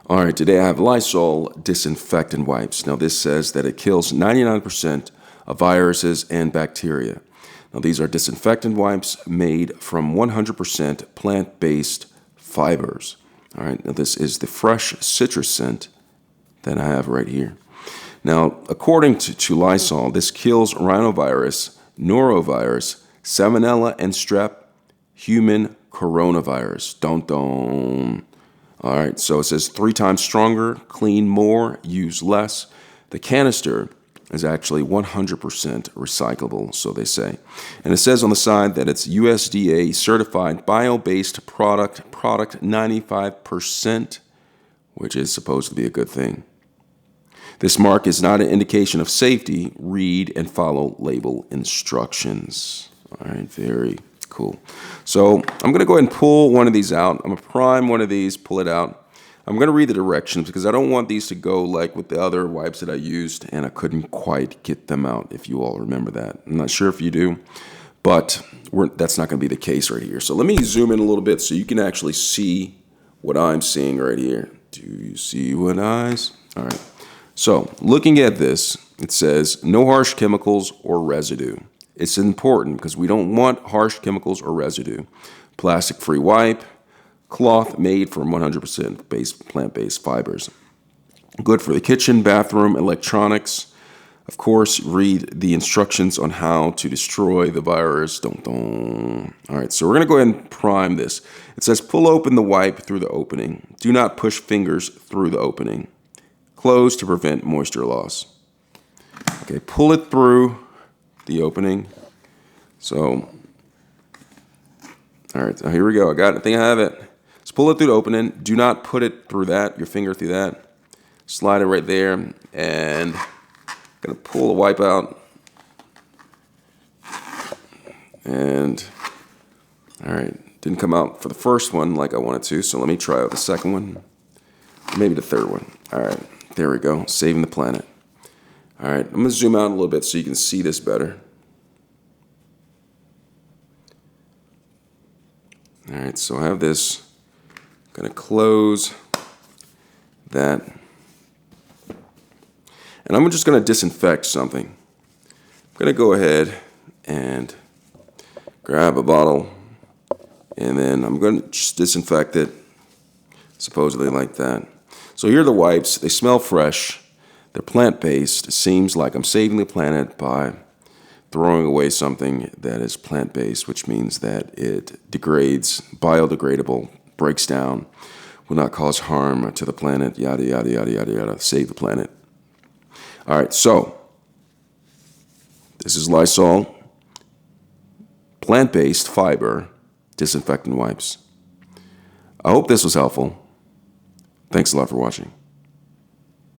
All right, today I have Lysol Disinfectant Wipes. Now this says that it kills 99% of viruses and bacteria. Now these are disinfectant wipes made from 100% plant-based fibers. All right, now this is the fresh citrus scent that I have right here. Now, according to Lysol, this kills rhinovirus, norovirus, salmonella, and strep, human coronavirus. Don't. All right, so it says 3 times stronger, clean more, use less. The canister is actually 100% recyclable, so they say. And it says on the side that it's USDA certified bio-based product 95%, which is supposed to be a good thing. This mark is not an indication of safety. Read and follow label instructions. All right, very cool. So I'm going to go ahead and pull one of these out. I'm going to prime one of these, pull it out. I'm going to read the directions because I don't want these to go like with the other wipes that I used, and I couldn't quite get them out, if you all remember that. I'm not sure if you do, but that's not going to be the case right here. So let me zoom in a little bit so you can actually see what I'm seeing right here. Do you see what eyes? All right. So looking at this, it says no harsh chemicals or residue. It's important because we don't want harsh chemicals or residue. Plastic-free wipe, cloth made from 100% plant-based fibers. Good for the kitchen, bathroom, electronics. Of course, read the instructions on how to destroy the virus. All right, so we're going to go ahead and prime this. It says pull open the wipe through the opening. Do not push fingers through the opening. Close to prevent moisture loss. Okay, pull it through the opening. So, all right, so here we go. I got it. I think I have it. Let's pull it through the opening. Do not put it through that, your finger through that. Slide it right there, and I'm gonna pull the wipe out. And, all right, didn't come out for the first one like I wanted to, so let me try out the second one, maybe the third one. All right. There we go, saving the planet. All right, I'm going to zoom out a little bit so you can see this better. All right, so I have this. I'm going to close that. And I'm just going to disinfect something. I'm going to go ahead and grab a bottle, and then I'm going to just disinfect it, supposedly like that. So here are the wipes. They smell fresh. They're plant-based. It seems like I'm saving the planet by throwing away something that is plant-based, which means that it degrades, biodegradable, breaks down, will not cause harm to the planet, yada, yada, yada, yada, yada. Save the planet. All right, so this is Lysol plant-based fiber disinfectant wipes. I hope this was helpful. Thanks a lot for watching.